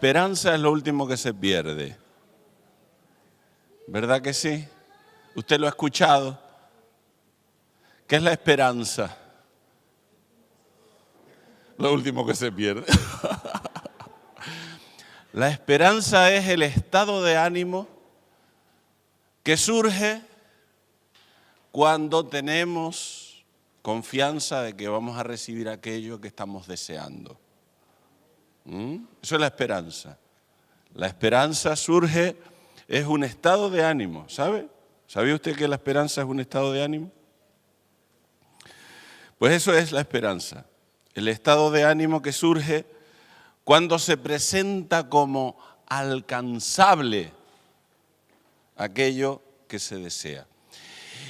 esperanza es lo último que se pierde. ¿Verdad que sí? ¿Usted lo ha escuchado? ¿Qué es la esperanza? Lo último que se pierde. La esperanza es el estado de ánimo que surge cuando tenemos confianza de que vamos a recibir aquello que estamos deseando. Eso es la esperanza. La esperanza surge, es un estado de ánimo, ¿sabe? ¿Sabía usted que la esperanza es un estado de ánimo? Pues eso es la esperanza, el estado de ánimo que surge cuando se presenta como alcanzable aquello que se desea.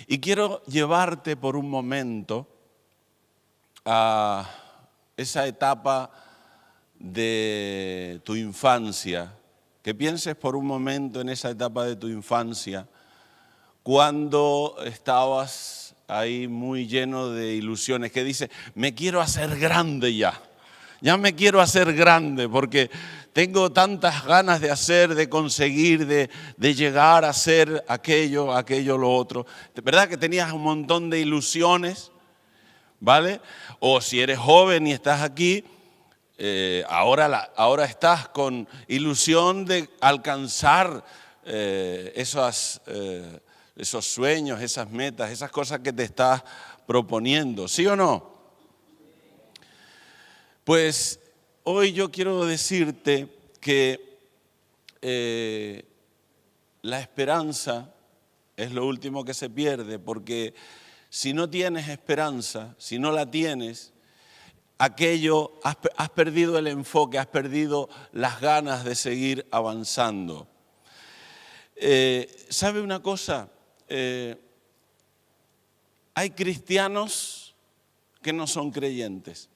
Y quiero llevarte por un momento a esa etapa de tu infancia, que pienses por un momento en esa etapa de tu infancia, cuando estabas ahí muy lleno de ilusiones, que dices, me quiero hacer grande ya me quiero hacer grande porque tengo tantas ganas de hacer, de conseguir, de llegar a hacer aquello, lo otro. ¿Verdad que tenías un montón de ilusiones? ¿Vale? O si eres joven y estás aquí, ahora estás con ilusión de alcanzar esos sueños, esas metas, esas cosas que te estás proponiendo. ¿Sí o no? Pues hoy yo quiero decirte que la esperanza es lo último que se pierde, porque si no tienes esperanza, si no la tienes, aquello, has perdido el enfoque, has perdido las ganas de seguir avanzando. ¿Sabe una cosa? Hay cristianos que no son creyentes.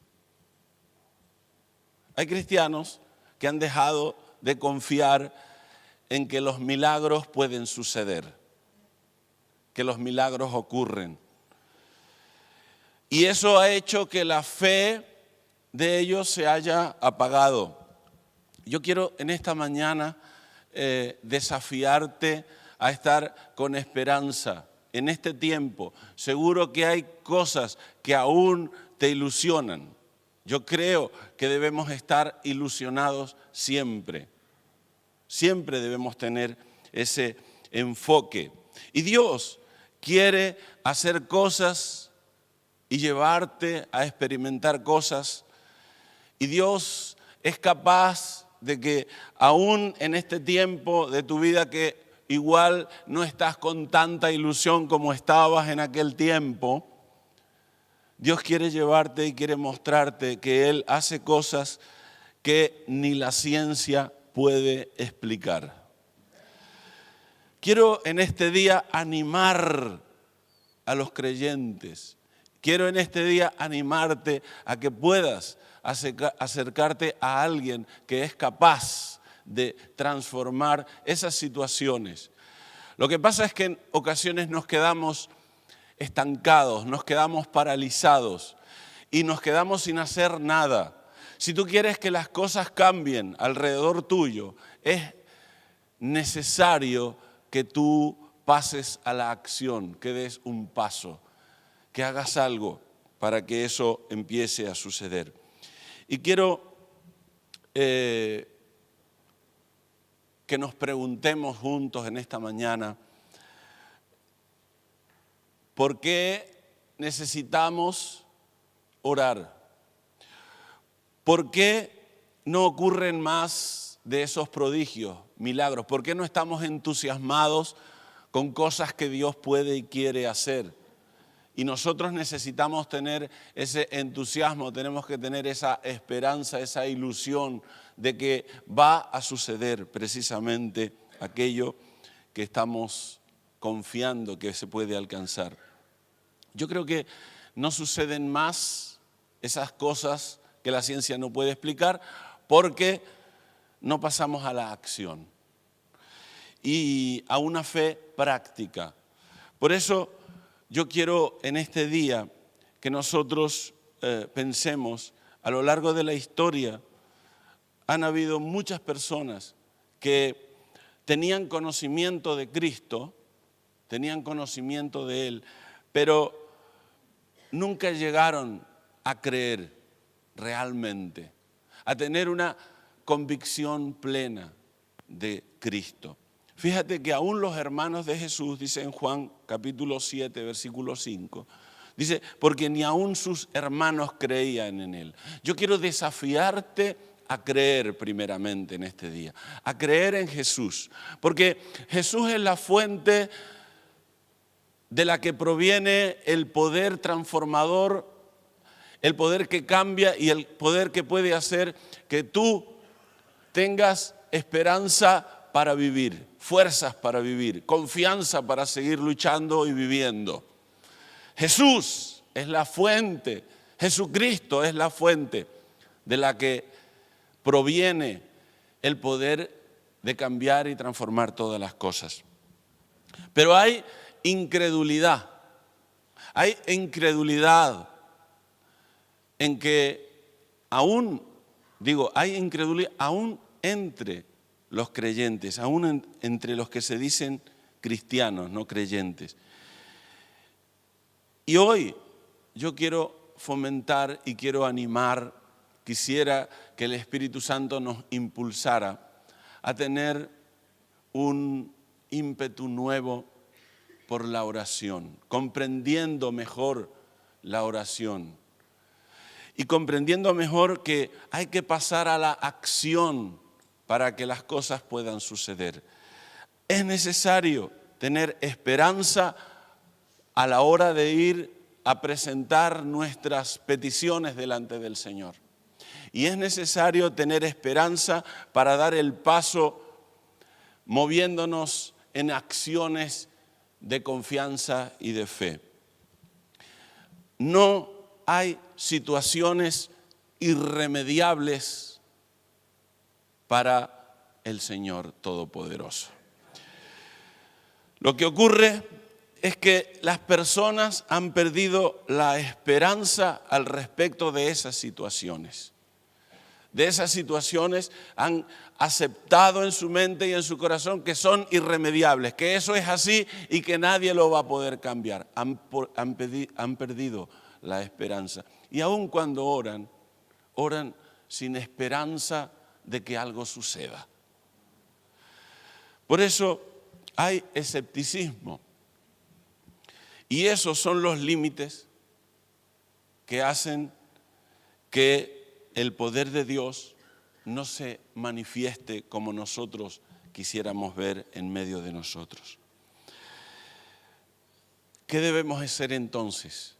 Hay cristianos que han dejado de confiar en que los milagros pueden suceder, que los milagros ocurren. Y eso ha hecho que la fe de ellos se haya apagado. Yo quiero en esta mañana desafiarte a estar con esperanza en este tiempo. Seguro que hay cosas que aún te ilusionan. Yo creo que debemos estar ilusionados siempre. Siempre debemos tener ese enfoque. Y Dios quiere hacer cosas y llevarte a experimentar cosas. Y Dios es capaz de que aún en este tiempo de tu vida que igual no estás con tanta ilusión como estabas en aquel tiempo, Dios quiere llevarte y quiere mostrarte que Él hace cosas que ni la ciencia puede explicar. Quiero en este día animar a los creyentes. Quiero en este día animarte a que puedas acercarte a alguien que es capaz de transformar esas situaciones. Lo que pasa es que en ocasiones nos quedamos estancados, nos quedamos paralizados y nos quedamos sin hacer nada. Si tú quieres que las cosas cambien alrededor tuyo, es necesario que tú pases a la acción, que des un paso, que hagas algo para que eso empiece a suceder. Y quiero que nos preguntemos juntos en esta mañana, ¿por qué necesitamos orar? ¿Por qué no ocurren más de esos prodigios, milagros? ¿Por qué no estamos entusiasmados con cosas que Dios puede y quiere hacer? Y nosotros necesitamos tener ese entusiasmo, tenemos que tener esa esperanza, esa ilusión de que va a suceder precisamente aquello que estamos confiando que se puede alcanzar. Yo creo que no suceden más esas cosas que la ciencia no puede explicar porque no pasamos a la acción y a una fe práctica. Por eso yo quiero en este día que nosotros pensemos a lo largo de la historia, han habido muchas personas que tenían conocimiento de Cristo, tenían conocimiento de Él, pero nunca llegaron a creer realmente, a tener una convicción plena de Cristo. Fíjate que aún los hermanos de Jesús, dice en Juan capítulo 7, versículo 5, dice, porque ni aún sus hermanos creían en Él. Yo quiero desafiarte a creer primeramente en este día, a creer en Jesús, porque Jesús es la fuente de la que proviene el poder transformador, el poder que cambia y el poder que puede hacer que tú tengas esperanza para vivir, fuerzas para vivir, confianza para seguir luchando y viviendo. Jesús es la fuente, Jesucristo es la fuente de la que proviene el poder de cambiar y transformar todas las cosas. Pero hay incredulidad en que hay incredulidad aún entre los creyentes, aún entre los que se dicen cristianos, no creyentes. Y hoy yo quiero fomentar y quiero animar, quisiera que el Espíritu Santo nos impulsara a tener un ímpetu nuevo por la oración, comprendiendo mejor la oración y comprendiendo mejor que hay que pasar a la acción para que las cosas puedan suceder. Es necesario tener esperanza a la hora de ir a presentar nuestras peticiones delante del Señor. Y es necesario tener esperanza para dar el paso moviéndonos en acciones de confianza y de fe. No hay situaciones irremediables para el Señor Todopoderoso. Lo que ocurre es que las personas han perdido la esperanza al respecto de esas situaciones. De esas situaciones han aceptado en su mente y en su corazón que son irremediables, que eso es así y que nadie lo va a poder cambiar. Han perdido la esperanza. Y aun cuando oran sin esperanza de que algo suceda. Por eso hay escepticismo. Y esos son los límites que hacen que el poder de Dios no se manifieste como nosotros quisiéramos ver en medio de nosotros. ¿Qué debemos hacer entonces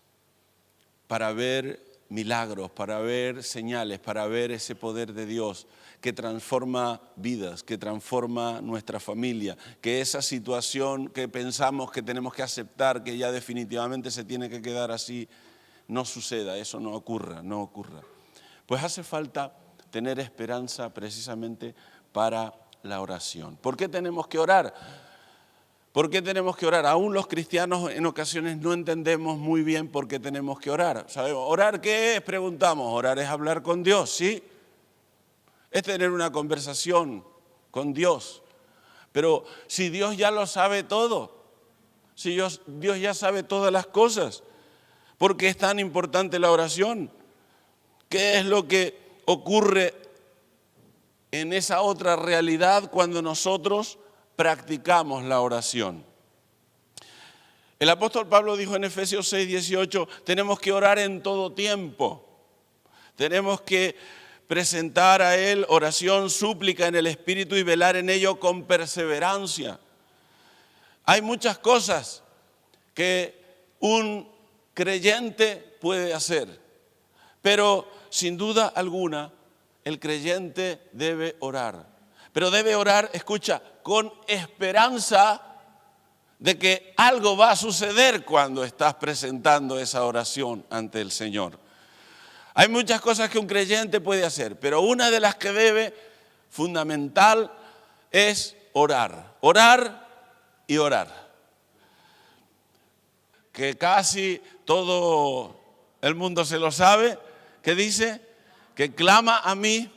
para ver milagros, para ver señales, para ver ese poder de Dios que transforma vidas, que transforma nuestra familia, que esa situación que pensamos que tenemos que aceptar, que ya definitivamente se tiene que quedar así, no suceda, eso no ocurra? Pues hace falta tener esperanza precisamente para la oración. ¿Por qué tenemos que orar? ¿Por qué tenemos que orar? Aún los cristianos en ocasiones no entendemos muy bien por qué tenemos que orar. ¿Sabemos? ¿Orar qué es? Preguntamos. Orar es hablar con Dios, ¿sí? Es tener una conversación con Dios. Pero si Dios ya lo sabe todo, si Dios ya sabe todas las cosas, ¿por qué es tan importante la oración? ¿Qué es lo que ocurre en esa otra realidad cuando nosotros practicamos la oración? El apóstol Pablo dijo en Efesios 6:18, tenemos que orar en todo tiempo. Tenemos que presentar a Él oración, súplica en el Espíritu y velar en ello con perseverancia. Hay muchas cosas que un creyente puede hacer, pero sin duda alguna el creyente debe orar. Pero debe orar, escucha, con esperanza de que algo va a suceder cuando estás presentando esa oración ante el Señor. Hay muchas cosas que un creyente puede hacer, pero una de las que debe, fundamental, es orar. Orar y orar. Que casi todo el mundo se lo sabe, que dice que clama a mí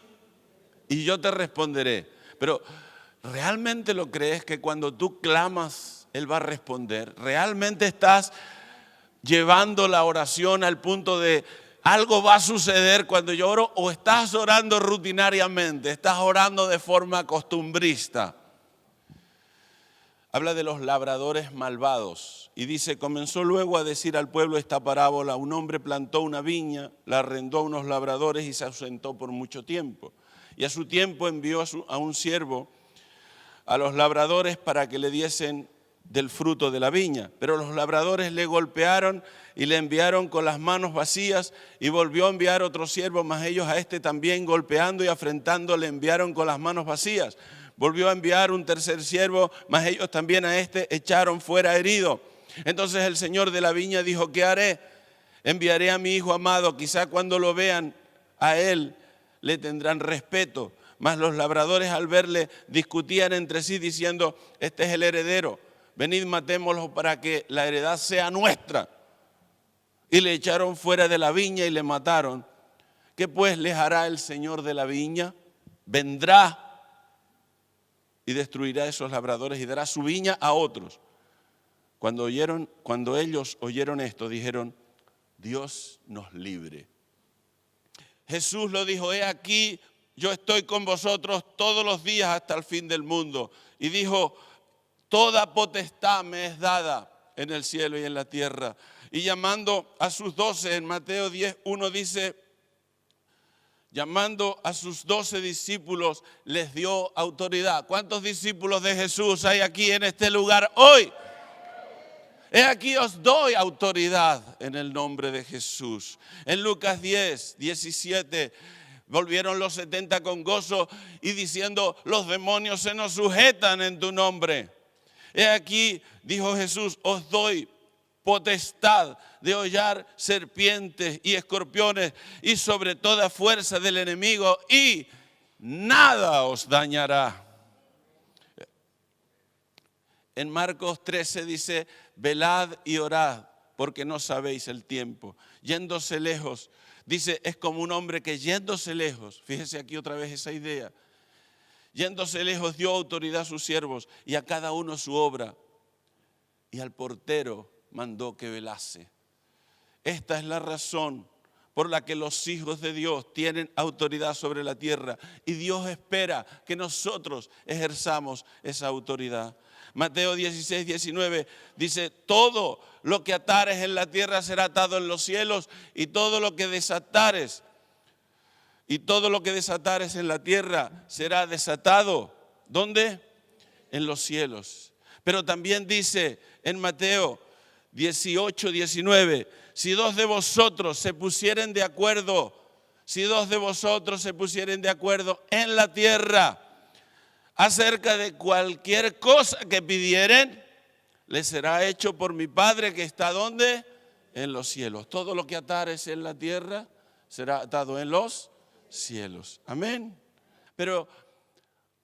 y yo te responderé. Pero ¿realmente lo crees que cuando tú clamas, Él va a responder? ¿Realmente estás llevando la oración al punto de algo va a suceder cuando yo oro? ¿O estás orando rutinariamente? ¿Estás orando de forma costumbrista? Habla de los labradores malvados y dice, comenzó luego a decir al pueblo esta parábola: un hombre plantó una viña, la arrendó a unos labradores y se ausentó por mucho tiempo. Y a su tiempo envió a un siervo a los labradores para que le diesen del fruto de la viña. Pero los labradores le golpearon y le enviaron con las manos vacías, y volvió a enviar otro siervo, mas ellos a este también golpeando y afrentando le enviaron con las manos vacías. Volvió a enviar un tercer siervo, mas ellos también a este echaron fuera herido. Entonces el señor de la viña dijo, ¿qué haré? Enviaré a mi hijo amado, quizá cuando lo vean a él le tendrán respeto. Mas los labradores al verle discutían entre sí diciendo, este es el heredero, venid matémoslo para que la heredad sea nuestra. Y le echaron fuera de la viña y le mataron. ¿Qué pues les hará el señor de la viña? Vendrá y destruirá a esos labradores y dará su viña a otros. Cuando ellos oyeron esto, dijeron, Dios nos libre. Jesús lo dijo, he aquí, yo estoy con vosotros todos los días hasta el fin del mundo. Y dijo, toda potestad me es dada en el cielo y en la tierra. Y llamando a sus 12, en Mateo 10:1 dice, llamando a sus 12 discípulos, les dio autoridad. ¿Cuántos discípulos de Jesús hay aquí en este lugar hoy? He aquí os doy autoridad en el nombre de Jesús. En Lucas 10:17 volvieron los 70 con gozo y diciendo, los demonios se nos sujetan en tu nombre. He aquí, dijo Jesús, os doy potestad de hollar serpientes y escorpiones y sobre toda fuerza del enemigo, y nada os dañará. En Marcos 13 dice, velad y orad, porque no sabéis el tiempo. Yéndose lejos, dice, es como un hombre que yéndose lejos, fíjese aquí otra vez esa idea, yéndose lejos dio autoridad a sus siervos y a cada uno su obra, y al portero mandó que velase. Esta es la razón por la que los hijos de Dios tienen autoridad sobre la tierra, y Dios espera que nosotros ejerzamos esa autoridad. Mateo 16:19 dice, todo lo que atares en la tierra será atado en los cielos, y todo lo que desatares en la tierra será desatado. ¿Dónde? En los cielos. Pero también dice en Mateo 18:19, si dos de vosotros se pusieren de acuerdo en la tierra acerca de cualquier cosa que pidieren, les será hecho por mi Padre que está ¿dónde? En los cielos. Todo lo que atares en la tierra será atado en los cielos. Amén. Pero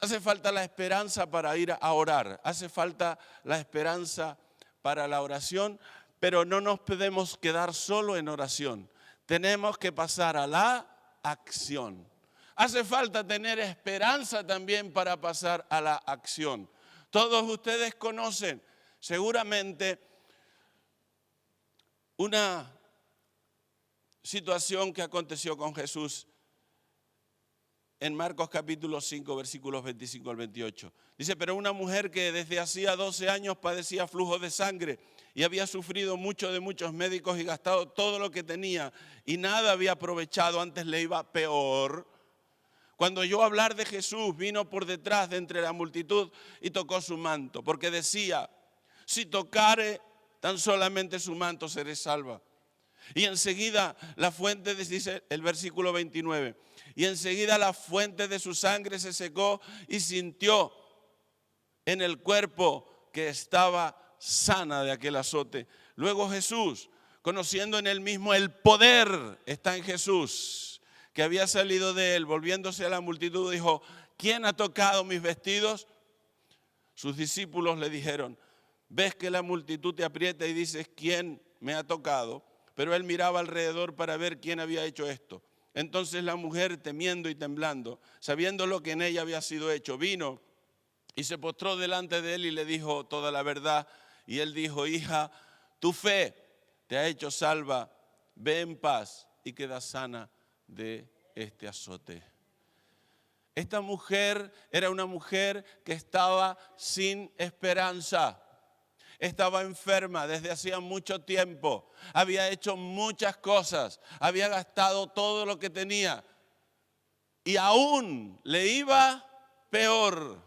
hace falta la esperanza para ir a orar. Hace falta la esperanza para la oración, pero no nos podemos quedar solo en oración. Tenemos que pasar a la acción. Hace falta tener esperanza también para pasar a la acción. Todos ustedes conocen seguramente una situación que aconteció con Jesús en Marcos capítulo 5, versículos 25 al 28. Dice, pero una mujer que desde hacía 12 años padecía flujo de sangre y había sufrido mucho de muchos médicos y gastado todo lo que tenía y nada había aprovechado, antes le iba peor. Cuando oyó hablar de Jesús, vino por detrás de entre la multitud y tocó su manto, porque decía, si tocare tan solamente su manto, seré salva. Y enseguida la fuente, dice el versículo 29, y enseguida la fuente de su sangre se secó y sintió en el cuerpo que estaba sana de aquel azote. Luego Jesús, conociendo en él mismo el poder, está en Jesús, que había salido de él, volviéndose a la multitud, dijo, ¿quién ha tocado mis vestidos? Sus discípulos le dijeron, ves que la multitud te aprieta y dices, ¿quién me ha tocado? Pero él miraba alrededor para ver quién había hecho esto. Entonces la mujer, temiendo y temblando, sabiendo lo que en ella había sido hecho, vino y se postró delante de él y le dijo toda la verdad. Y él dijo: hija, tu fe te ha hecho salva, ve en paz y queda sana de este azote. Esta mujer era una mujer que estaba sin esperanza. Estaba enferma desde hacía mucho tiempo. Había hecho muchas cosas. Había gastado todo lo que tenía. Y aún le iba peor.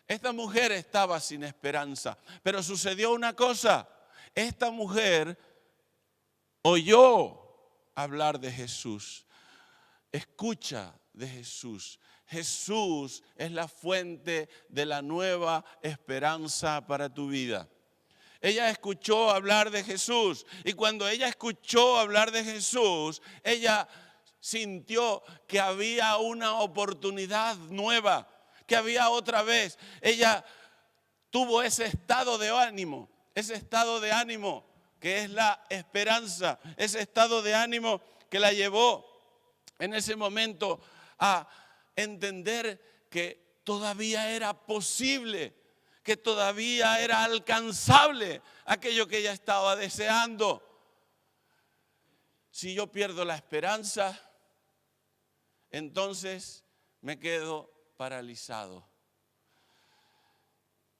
Esta mujer estaba sin esperanza. Pero sucedió una cosa. Esta mujer oyó hablar de Jesús. Escucha de Jesús. Jesús es la fuente de la nueva esperanza para tu vida. Ella escuchó hablar de Jesús y cuando ella escuchó hablar de Jesús, ella sintió que había una oportunidad nueva, que había otra vez. Ella tuvo ese estado de ánimo que es la esperanza, ese estado de ánimo que la llevó en ese momento a entender que todavía era posible, que todavía era alcanzable aquello que ella estaba deseando. Si yo pierdo la esperanza, entonces me quedo paralizado.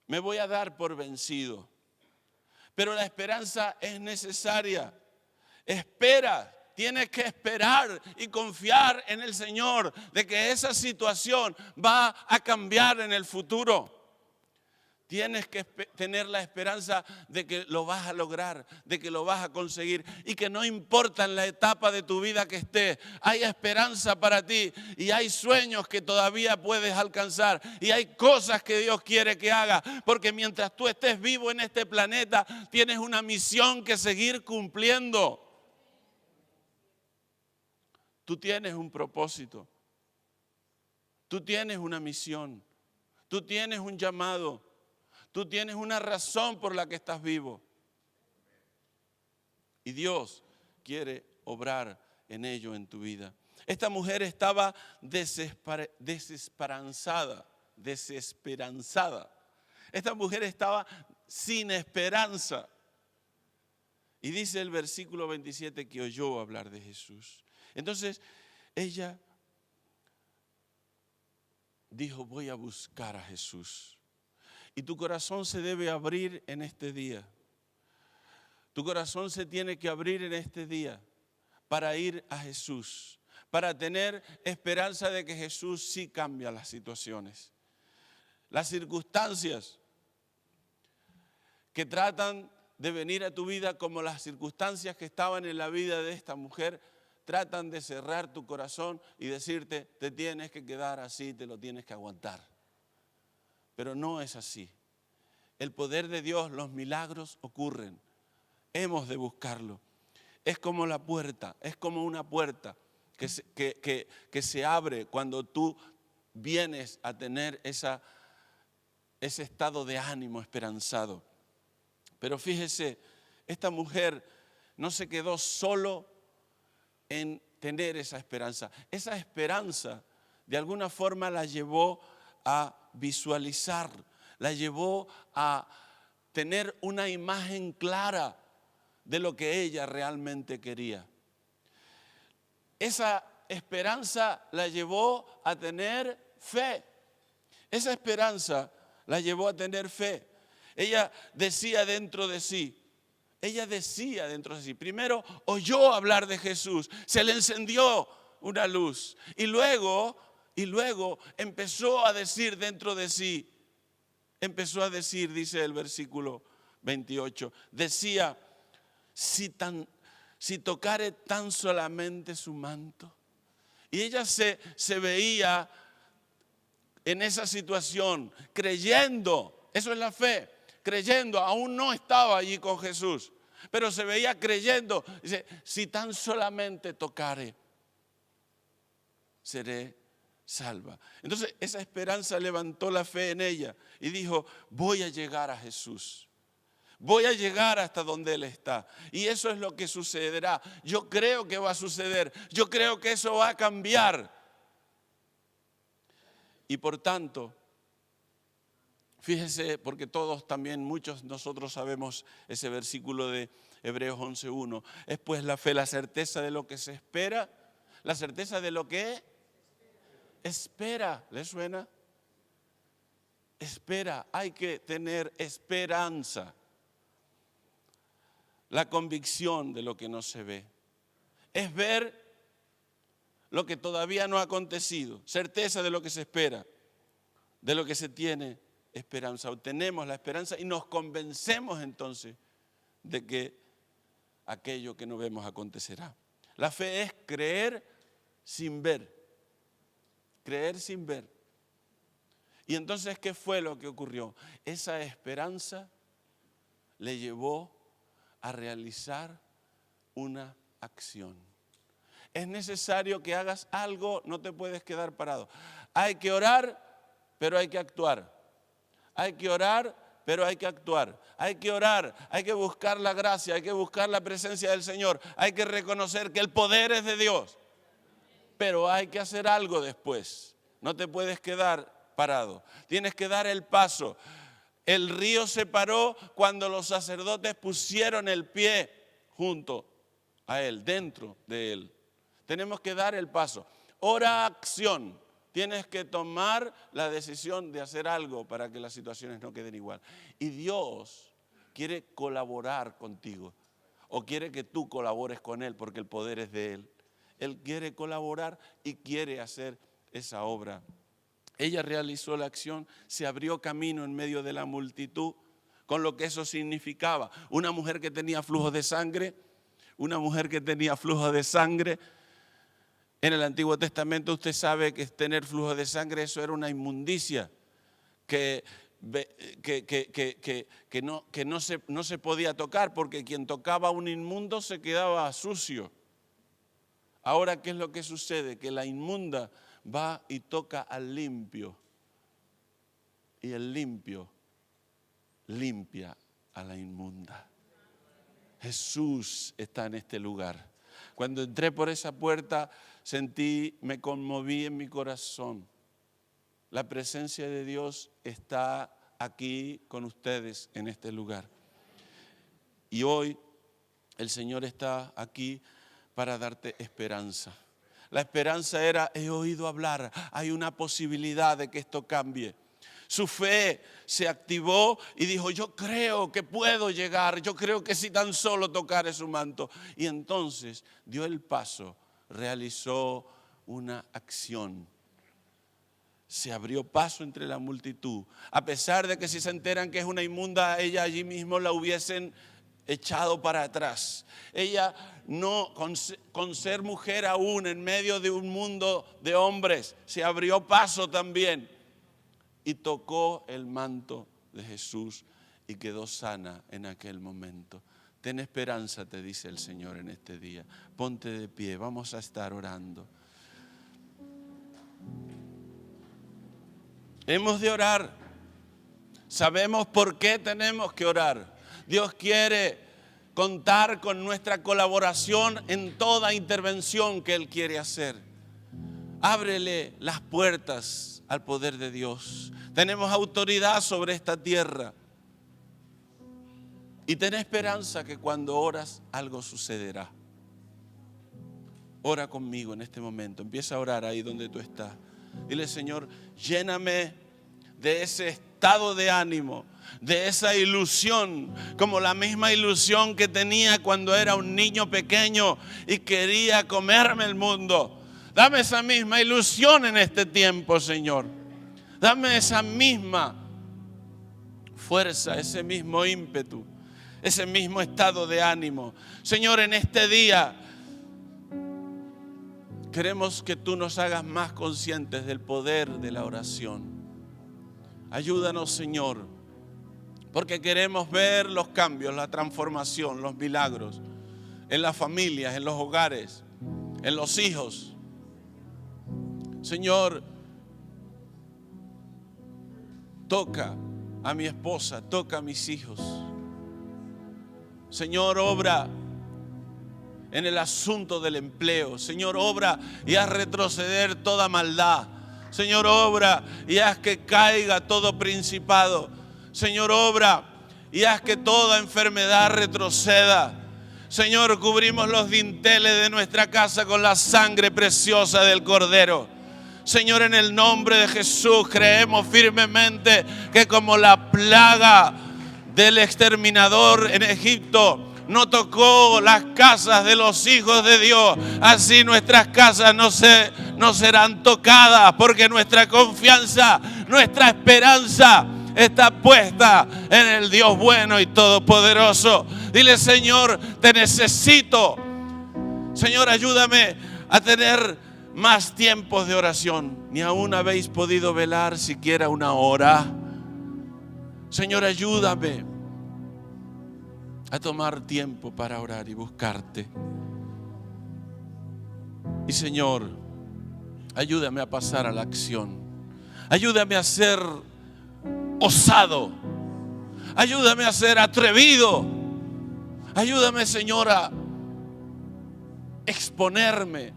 Me voy a dar por vencido. Pero la esperanza es necesaria. Espera. Tienes que esperar y confiar en el Señor de que esa situación va a cambiar en el futuro. Tienes que tener la esperanza de que lo vas a lograr, de que lo vas a conseguir y que no importa en la etapa de tu vida que estés, hay esperanza para ti y hay sueños que todavía puedes alcanzar y hay cosas que Dios quiere que hagas, porque mientras tú estés vivo en este planeta, tienes una misión que seguir cumpliendo. Tú tienes un propósito, tú tienes una misión, tú tienes un llamado, tú tienes una razón por la que estás vivo. Y Dios quiere obrar en ello en tu vida. Esta mujer estaba desesperanzada. Esta mujer estaba sin esperanza. Y dice el versículo 27 que oyó hablar de Jesús. Entonces ella dijo: voy a buscar a Jesús. Y tu corazón se debe abrir en este día. Tu corazón se tiene que abrir en este día para ir a Jesús, para tener esperanza de que Jesús sí cambia las situaciones. Las circunstancias que tratan de venir a tu vida como las circunstancias que estaban en la vida de esta mujer, tratan de cerrar tu corazón y decirte: te tienes que quedar así, te lo tienes que aguantar. Pero no es así. El poder de Dios, los milagros ocurren. Hemos de buscarlo. Es como la puerta, es como una puerta que se abre cuando tú vienes a tener ese estado de ánimo esperanzado. Pero fíjese, esta mujer no se quedó solo en tener esa esperanza. Esa esperanza de alguna forma la llevó a visualizar, la llevó a tener una imagen clara de lo que ella realmente quería. Esa esperanza la llevó a tener fe. Esa esperanza la llevó a tener fe. Ella decía dentro de sí, primero oyó hablar de Jesús, se le encendió una luz y luego empezó a decir dentro de sí, dice el versículo 28, decía: si tocare tan solamente su manto. Y ella se veía en esa situación, creyendo, eso es la fe, creyendo, aún no estaba allí con Jesús, pero se veía creyendo, dice: si tan solamente tocare, seré salva. Entonces esa esperanza levantó la fe en ella y dijo: voy a llegar a Jesús. Voy a llegar hasta donde Él está. Y eso es lo que sucederá. Yo creo que va a suceder. Yo creo que eso va a cambiar. Y por tanto, fíjese, porque todos también, muchos nosotros sabemos ese versículo de Hebreos 11:1. Es pues la fe, la certeza de lo que se espera, la certeza de lo que espera. ¿Le suena? Espera, hay que tener esperanza. La convicción de lo que no se ve. Es ver lo que todavía no ha acontecido. Certeza de lo que se espera, de lo que se tiene esperanza. Obtenemos la esperanza y nos convencemos entonces de que aquello que no vemos acontecerá. La fe es creer sin ver. Creer sin ver. Y entonces, ¿qué fue lo que ocurrió? Esa esperanza le llevó a realizar una acción. Es necesario que hagas algo, no te puedes quedar parado. Hay que orar, pero hay que actuar. Hay que orar, pero hay que actuar. Hay que orar, hay que buscar la gracia, hay que buscar la presencia del Señor. Hay que reconocer que el poder es de Dios. Pero hay que hacer algo después. No te puedes quedar parado. Tienes que dar el paso. El río se paró cuando los sacerdotes pusieron el pie junto a él, dentro de él. Tenemos que dar el paso. Acción. Tienes que tomar la decisión de hacer algo para que las situaciones no queden igual. Y Dios quiere colaborar contigo. O quiere que tú colabores con Él porque el poder es de Él. Él quiere colaborar y quiere hacer esa obra. Ella realizó la acción, se abrió camino en medio de la multitud, con lo que eso significaba. Una mujer que tenía flujo de sangre, en el Antiguo Testamento usted sabe que tener flujo de sangre, eso era una inmundicia, que no se podía tocar, porque quien tocaba a un inmundo se quedaba sucio. Ahora, ¿qué es lo que sucede? Que la inmunda va y toca al limpio. Y el limpio limpia a la inmunda. Jesús está en este lugar. Cuando entré por esa puerta, me conmoví en mi corazón. La presencia de Dios está aquí con ustedes en este lugar. Y hoy el Señor está aquí para darte esperanza. La esperanza era, he oído hablar, hay una posibilidad de que esto cambie. Su fe se activó y dijo, yo creo que puedo llegar, yo creo que si tan solo tocare su manto. Y entonces dio el paso, realizó una acción. Se abrió paso entre la multitud. A pesar de que si se enteran que es una inmunda, ella allí mismo la hubiesen echado para atrás. Ella no, con ser mujer aún en medio de un mundo de hombres, se abrió paso también y tocó el manto de Jesús y quedó sana en aquel momento. Ten esperanza, te dice el Señor en este día. Ponte de pie, vamos a estar orando. Hemos de orar. Sabemos por qué tenemos que orar. Dios quiere contar con nuestra colaboración en toda intervención que Él quiere hacer. Ábrele las puertas al poder de Dios. Tenemos autoridad sobre esta tierra. Y ten esperanza que cuando oras algo sucederá. Ora conmigo en este momento. Empieza a orar ahí donde tú estás. Dile, Señor, lléname de ese estado de ánimo, de esa ilusión, como la misma ilusión que tenía cuando era un niño pequeño y quería comerme el mundo. Dame esa misma ilusión en este tiempo, Señor. Dame esa misma fuerza, ese mismo ímpetu, ese mismo estado de ánimo. Señor, en este día queremos que tú nos hagas más conscientes del poder de la oración. Ayúdanos, Señor, porque queremos ver los cambios, la transformación, los milagros en las familias, en los hogares, en los hijos. Señor, toca a mi esposa, toca a mis hijos. Señor, obra en el asunto del empleo. Señor, obra y haz retroceder toda maldad. Señor, obra y haz que caiga todo principado. Señor, obra y haz que toda enfermedad retroceda. Señor, cubrimos los dinteles de nuestra casa con la sangre preciosa del Cordero. Señor, en el nombre de Jesús creemos firmemente que como la plaga del exterminador en Egipto no tocó las casas de los hijos de Dios, así nuestras casas no serán tocadas, porque nuestra confianza, nuestra esperanza está puesta en el Dios bueno y todopoderoso. Dile: Señor, te necesito. Señor, ayúdame a tener más tiempos de oración. Ni aún habéis podido velar siquiera una hora. Señor, ayúdame a tomar tiempo para orar y buscarte. Y Señor, ayúdame a pasar a la acción. Ayúdame a ser osado. Ayúdame a ser atrevido. Ayúdame, Señor, a exponerme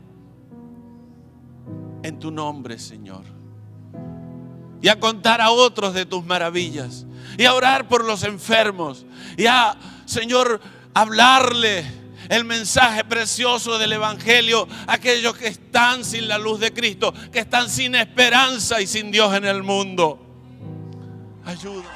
en tu nombre, Señor. Y a contar a otros de tus maravillas. Y a orar por los enfermos. Y a, Señor, hablarle el mensaje precioso del Evangelio a aquellos que están sin la luz de Cristo, que están sin esperanza y sin Dios en el mundo. Ayúdame.